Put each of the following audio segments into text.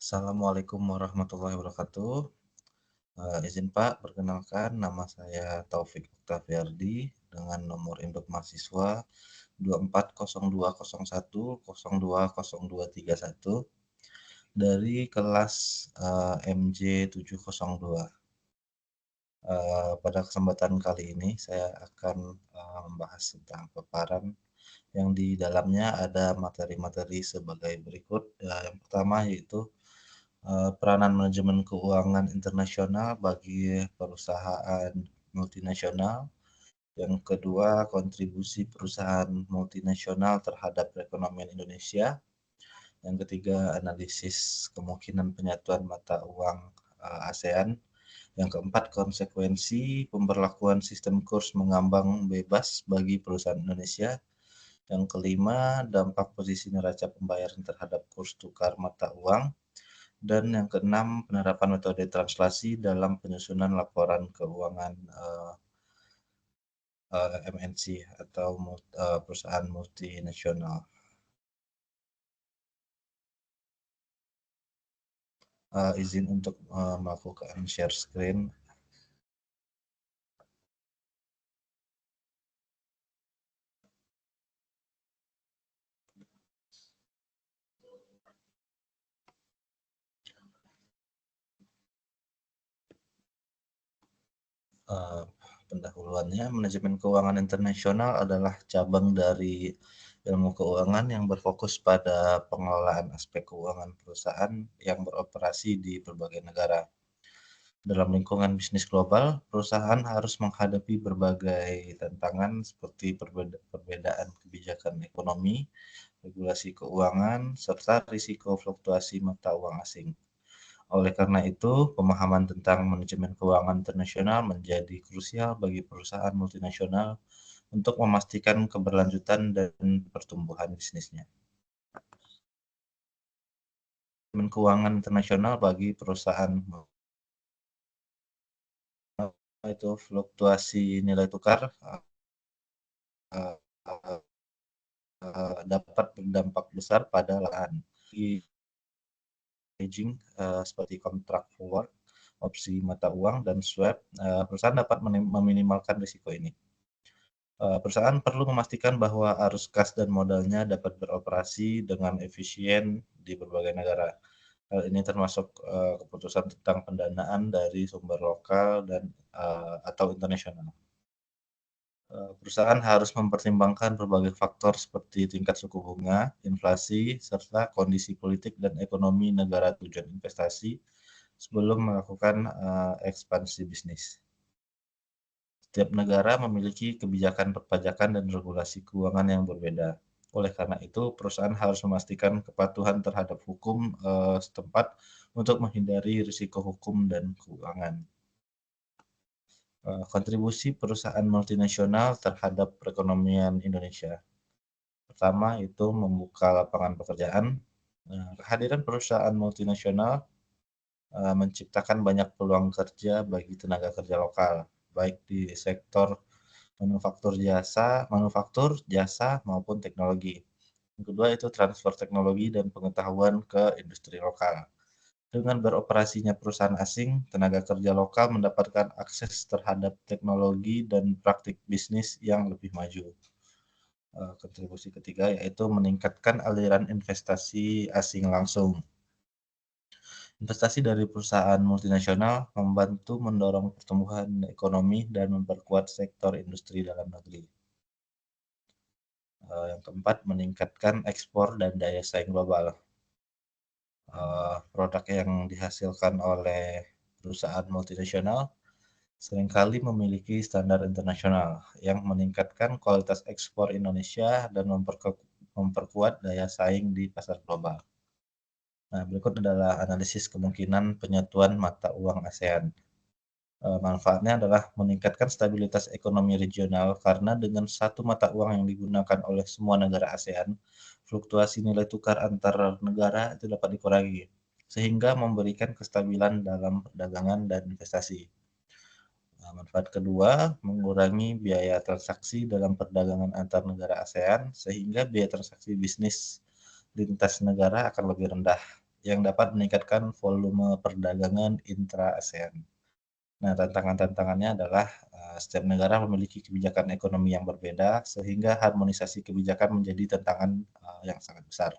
Assalamualaikum warahmatullahi wabarakatuh. Izin Pak, perkenalkan nama saya Taufik Oktaviardi dengan nomor induk mahasiswa 240201020231 dari kelas MJ 702. Pada kesempatan kali ini saya akan membahas tentang paparan yang di dalamnya ada materi-materi sebagai berikut. Yang pertama yaitu peranan manajemen keuangan internasional bagi perusahaan multinasional. Yang kedua, kontribusi perusahaan multinasional terhadap perekonomian Indonesia. Yang ketiga, analisis kemungkinan penyatuan mata uang ASEAN. Yang keempat, konsekuensi pemberlakuan sistem kurs mengambang bebas bagi perusahaan Indonesia. Yang kelima, dampak posisi neraca pembayaran terhadap kurs tukar mata uang. Dan yang keenam, penerapan metode translasi dalam penyusunan laporan keuangan MNC atau perusahaan multinasional. Izin untuk melakukan share screen. Pendahuluannya, manajemen keuangan internasional adalah cabang dari ilmu keuangan yang berfokus pada pengelolaan aspek keuangan perusahaan yang beroperasi di berbagai negara. Dalam lingkungan bisnis global, perusahaan harus menghadapi berbagai tantangan seperti perbedaan kebijakan ekonomi, regulasi keuangan, serta risiko fluktuasi mata uang asing. Oleh karena itu, pemahaman tentang manajemen keuangan internasional menjadi krusial bagi perusahaan multinasional untuk memastikan keberlanjutan dan pertumbuhan bisnisnya. Manajemen keuangan internasional bagi perusahaan itu fluktuasi nilai tukar dapat berdampak besar pada lahan. Hedging seperti kontrak forward, opsi mata uang, dan swap, perusahaan dapat meminimalkan risiko ini. Perusahaan perlu memastikan bahwa arus kas dan modalnya dapat beroperasi dengan efisien di berbagai negara. Hal ini termasuk keputusan tentang pendanaan dari sumber lokal dan atau internasional. Perusahaan harus mempertimbangkan berbagai faktor seperti tingkat suku bunga, inflasi, serta kondisi politik dan ekonomi negara tujuan investasi sebelum melakukan ekspansi bisnis. Setiap negara memiliki kebijakan perpajakan dan regulasi keuangan yang berbeda. Oleh karena itu, perusahaan harus memastikan kepatuhan terhadap hukum setempat untuk menghindari risiko hukum dan keuangan. Kontribusi perusahaan multinasional terhadap perekonomian Indonesia. Pertama, itu membuka lapangan pekerjaan. Kehadiran perusahaan multinasional menciptakan banyak peluang kerja bagi tenaga kerja lokal, baik di sektor manufaktur, jasa, maupun teknologi. Yang kedua itu transfer teknologi dan pengetahuan ke industri lokal. Dengan beroperasinya perusahaan asing, tenaga kerja lokal mendapatkan akses terhadap teknologi dan praktik bisnis yang lebih maju. Kontribusi ketiga yaitu meningkatkan aliran investasi asing langsung. Investasi dari perusahaan multinasional membantu mendorong pertumbuhan ekonomi dan memperkuat sektor industri dalam negeri. Yang keempat, meningkatkan ekspor dan daya saing global. Produk yang dihasilkan oleh perusahaan multinasional seringkali memiliki standar internasional yang meningkatkan kualitas ekspor Indonesia dan memperkuat daya saing di pasar global. Nah, berikut adalah analisis kemungkinan penyatuan mata uang ASEAN. Manfaatnya adalah meningkatkan stabilitas ekonomi regional karena dengan satu mata uang yang digunakan oleh semua negara ASEAN, fluktuasi nilai tukar antar negara itu dapat dikurangi, sehingga memberikan kestabilan dalam perdagangan dan investasi. Manfaat kedua, mengurangi biaya transaksi dalam perdagangan antar negara ASEAN, sehingga biaya transaksi bisnis lintas negara akan lebih rendah. yang dapat meningkatkan volume perdagangan intra-ASEAN. Nah, tantangan-tantangannya adalah setiap negara memiliki kebijakan ekonomi yang berbeda, sehingga harmonisasi kebijakan menjadi tantangan yang sangat besar.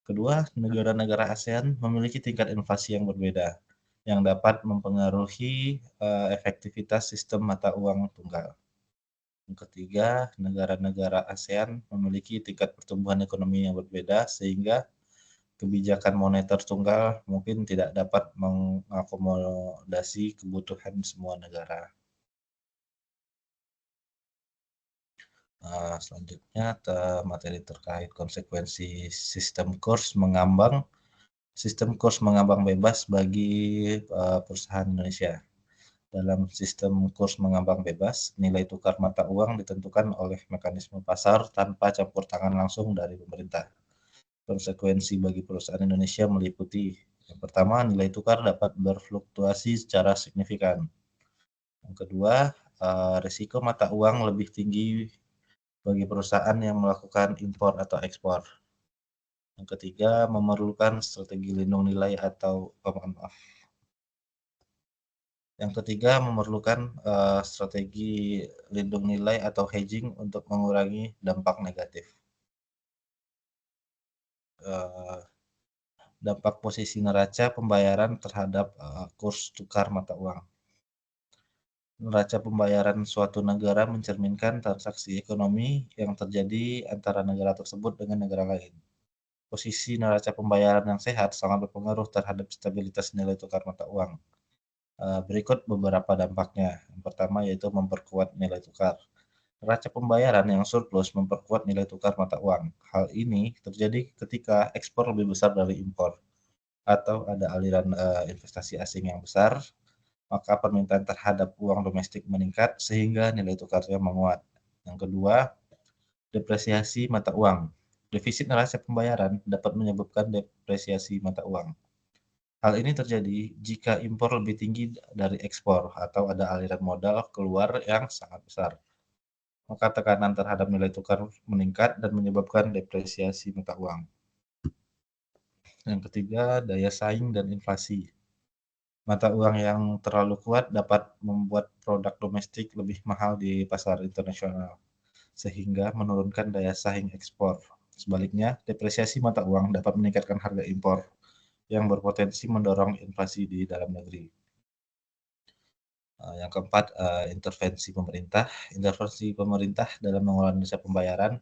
Kedua, negara-negara ASEAN memiliki tingkat inflasi yang berbeda, yang dapat mempengaruhi efektivitas sistem mata uang tunggal. Yang ketiga, negara-negara ASEAN memiliki tingkat pertumbuhan ekonomi yang berbeda, sehingga kebijakan moneter tunggal mungkin tidak dapat mengakomodasi kebutuhan semua negara. Selanjutnya, materi terkait konsekuensi sistem kurs mengambang bebas bagi perusahaan Indonesia. Dalam sistem kurs mengambang bebas, nilai tukar mata uang ditentukan oleh mekanisme pasar tanpa campur tangan langsung dari pemerintah. Konsekuensi bagi perusahaan Indonesia meliputi: yang pertama, nilai tukar dapat berfluktuasi secara signifikan. Yang kedua, risiko mata uang lebih tinggi bagi perusahaan yang melakukan impor atau ekspor. Yang ketiga, memerlukan strategi lindung nilai atau maaf. Yang ketiga, memerlukan strategi lindung nilai atau hedging untuk mengurangi dampak negatif. Dampak posisi neraca pembayaran terhadap kurs tukar mata uang. Neraca pembayaran suatu negara mencerminkan transaksi ekonomi yang terjadi antara negara tersebut dengan negara lain. Posisi neraca pembayaran yang sehat sangat berpengaruh terhadap stabilitas nilai tukar mata uang. Berikut beberapa dampaknya. Yang pertama yaitu memperkuat nilai tukar. Neraca pembayaran yang surplus memperkuat nilai tukar mata uang. Hal ini terjadi ketika ekspor lebih besar dari impor atau ada aliran investasi asing yang besar, maka permintaan terhadap uang domestik meningkat sehingga nilai tukarnya menguat. Yang kedua, depresiasi mata uang. Defisit neraca pembayaran dapat menyebabkan depresiasi mata uang. Hal ini terjadi jika impor lebih tinggi dari ekspor atau ada aliran modal keluar yang sangat besar. Maka tekanan terhadap nilai tukar meningkat dan menyebabkan depresiasi mata uang. Yang ketiga, daya saing dan inflasi. Mata uang yang terlalu kuat dapat membuat produk domestik lebih mahal di pasar internasional, sehingga menurunkan daya saing ekspor. Sebaliknya, depresiasi mata uang dapat meningkatkan harga impor, yang berpotensi mendorong inflasi di dalam negeri. Yang keempat, intervensi pemerintah. Intervensi pemerintah dalam mengelola neraca pembayaran.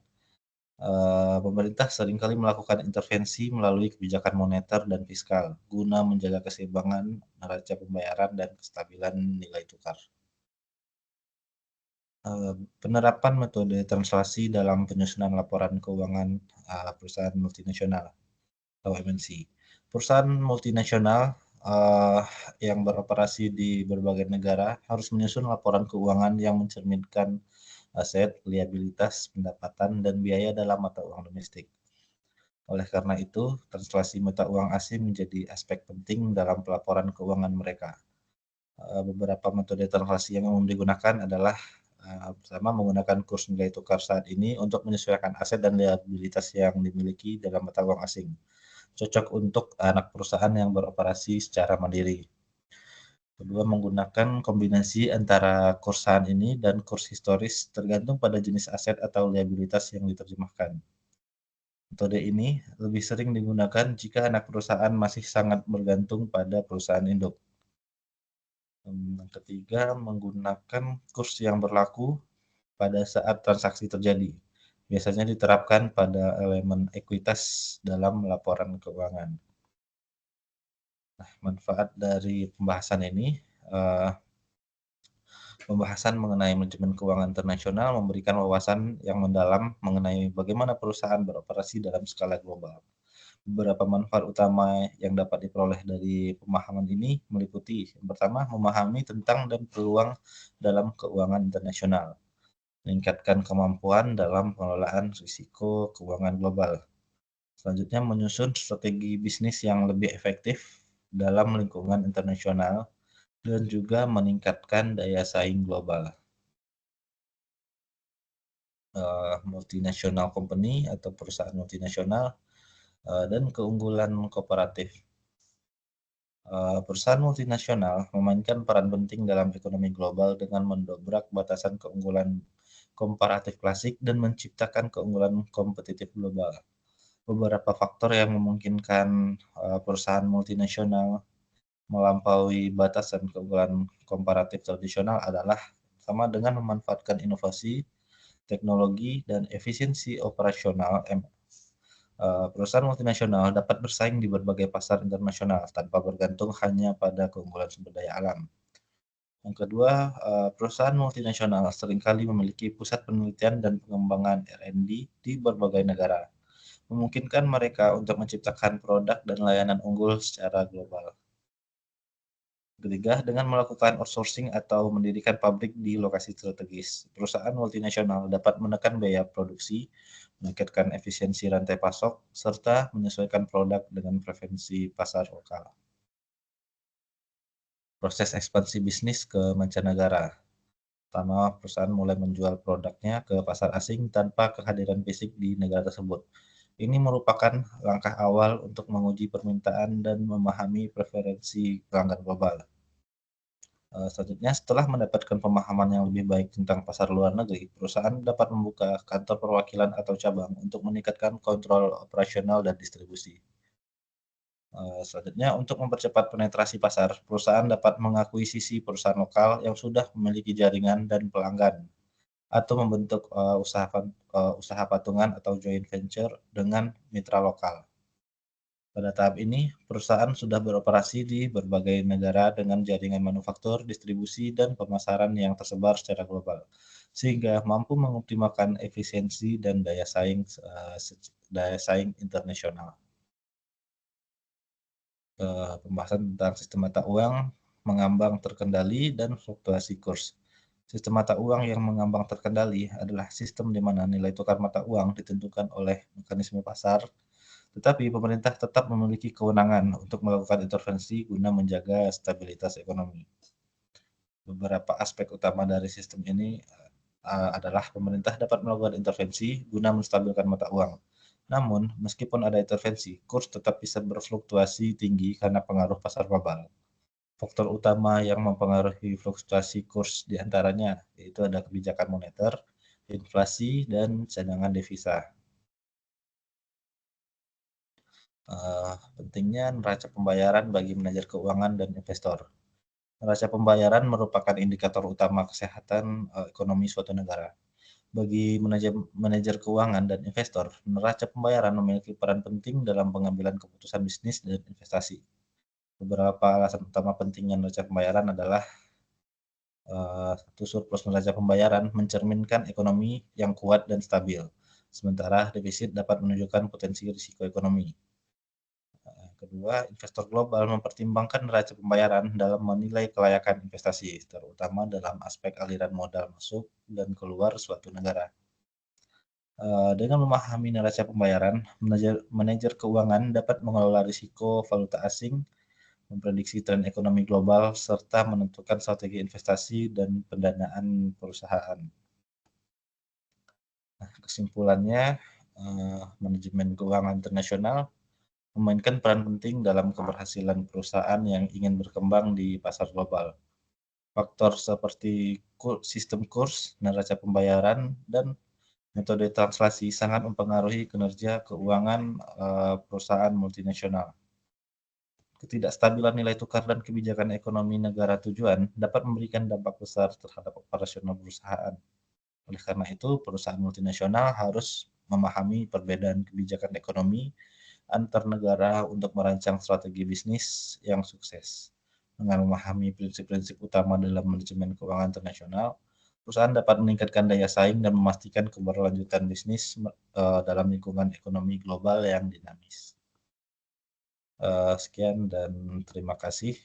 Pemerintah seringkali melakukan intervensi melalui kebijakan moneter dan fiskal guna menjaga keseimbangan neraca pembayaran dan kestabilan nilai tukar. Penerapan metode translasi dalam penyusunan laporan keuangan perusahaan multinasional atau MNC. Perusahaan multinasional yang beroperasi di berbagai negara harus menyusun laporan keuangan yang mencerminkan aset, liabilitas, pendapatan, dan biaya dalam mata uang domestik. Oleh karena itu, translasi mata uang asing menjadi aspek penting dalam pelaporan keuangan mereka. Beberapa metode translasi yang umum digunakan adalah pertama, menggunakan kurs nilai tukar saat ini untuk menyesuaikan aset dan liabilitas yang dimiliki dalam mata uang asing. Cocok untuk anak perusahaan yang beroperasi secara mandiri. Kedua, menggunakan kombinasi antara kurs saat ini dan kurs historis tergantung pada jenis aset atau liabilitas yang diterjemahkan. Metode ini lebih sering digunakan jika anak perusahaan masih sangat bergantung pada perusahaan induk. Yang ketiga, menggunakan kurs yang berlaku pada saat transaksi terjadi. Biasanya diterapkan pada elemen ekuitas dalam laporan keuangan. Nah, manfaat dari pembahasan ini, pembahasan mengenai manajemen keuangan internasional memberikan wawasan yang mendalam mengenai bagaimana perusahaan beroperasi dalam skala global. Beberapa manfaat utama yang dapat diperoleh dari pemahaman ini meliputi: yang pertama, memahami tentang dan peluang dalam keuangan internasional, meningkatkan kemampuan dalam pengelolaan risiko keuangan global. Selanjutnya, menyusun strategi bisnis yang lebih efektif dalam lingkungan internasional dan juga meningkatkan daya saing global. Multinational company atau perusahaan multinasional dan keunggulan kooperatif. Perusahaan multinasional memainkan peran penting dalam ekonomi global dengan mendobrak batasan keunggulan komparatif klasik dan menciptakan keunggulan kompetitif global. Beberapa faktor yang memungkinkan perusahaan multinasional melampaui batasan keunggulan komparatif tradisional adalah sama dengan memanfaatkan inovasi, teknologi, dan efisiensi operasional. Perusahaan multinasional dapat bersaing di berbagai pasar internasional tanpa bergantung hanya pada keunggulan sumber daya alam. Yang kedua, perusahaan multinasional seringkali memiliki pusat penelitian dan pengembangan R&D di berbagai negara, memungkinkan mereka untuk menciptakan produk dan layanan unggul secara global. Ketiga, dengan melakukan outsourcing atau mendirikan pabrik di lokasi strategis, perusahaan multinasional dapat menekan biaya produksi, meningkatkan efisiensi rantai pasok, serta menyesuaikan produk dengan preferensi pasar lokal. Proses ekspansi bisnis ke mancanegara. Pertama, perusahaan mulai menjual produknya ke pasar asing tanpa kehadiran fisik di negara tersebut. Ini merupakan langkah awal untuk menguji permintaan dan memahami preferensi pelanggan global. Selanjutnya, setelah mendapatkan pemahaman yang lebih baik tentang pasar luar negeri, perusahaan dapat membuka kantor perwakilan atau cabang untuk meningkatkan kontrol operasional dan distribusi. Selanjutnya, untuk mempercepat penetrasi pasar, perusahaan dapat mengakuisisi perusahaan lokal yang sudah memiliki jaringan dan pelanggan, atau membentuk usaha patungan atau joint venture dengan mitra lokal. Pada tahap ini, perusahaan sudah beroperasi di berbagai negara dengan jaringan manufaktur, distribusi, dan pemasaran yang tersebar secara global, sehingga mampu mengoptimalkan efisiensi dan daya saing internasional. Pembahasan tentang sistem mata uang mengambang terkendali dan fluktuasi kurs. Sistem mata uang yang mengambang terkendali adalah sistem di mana nilai tukar mata uang ditentukan oleh mekanisme pasar, tetapi pemerintah tetap memiliki kewenangan untuk melakukan intervensi guna menjaga stabilitas ekonomi. Beberapa aspek utama dari sistem ini adalah pemerintah dapat melakukan intervensi guna menstabilkan mata uang. Namun, meskipun ada intervensi, kurs tetap bisa berfluktuasi tinggi karena pengaruh pasar global. Faktor utama yang mempengaruhi fluktuasi kurs diantaranya yaitu ada kebijakan moneter, inflasi, dan cadangan devisa. Pentingnya neraca pembayaran bagi manajer keuangan dan investor. Neraca pembayaran merupakan indikator utama kesehatan ekonomi suatu negara. Bagi manajer keuangan dan investor, neraca pembayaran memiliki peran penting dalam pengambilan keputusan bisnis dan investasi. Beberapa alasan utama pentingnya neraca pembayaran adalah satu, surplus neraca pembayaran mencerminkan ekonomi yang kuat dan stabil, sementara defisit dapat menunjukkan potensi risiko ekonomi. Kedua, investor global mempertimbangkan neraca pembayaran dalam menilai kelayakan investasi, terutama dalam aspek aliran modal masuk dan keluar suatu negara. Dengan memahami neraca pembayaran, manajer keuangan dapat mengelola risiko valuta asing, memprediksi tren ekonomi global, serta menentukan strategi investasi dan pendanaan perusahaan. Nah, kesimpulannya, manajemen keuangan internasional memainkan peran penting dalam keberhasilan perusahaan yang ingin berkembang di pasar global. Faktor seperti sistem kurs, neraca pembayaran, dan metode translasi sangat mempengaruhi kinerja keuangan perusahaan multinasional. Ketidakstabilan nilai tukar dan kebijakan ekonomi negara tujuan dapat memberikan dampak besar terhadap operasional perusahaan. Oleh karena itu, perusahaan multinasional harus memahami perbedaan kebijakan ekonomi antar negara untuk merancang strategi bisnis yang sukses. Dengan memahami prinsip-prinsip utama dalam manajemen keuangan internasional, perusahaan dapat meningkatkan daya saing dan memastikan keberlanjutan bisnis dalam lingkungan ekonomi global yang dinamis. Sekian dan terima kasih.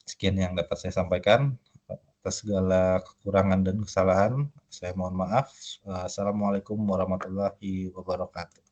Sekian yang dapat saya sampaikan. Atas segala kekurangan dan kesalahan, saya mohon maaf. Assalamualaikum warahmatullahi wabarakatuh.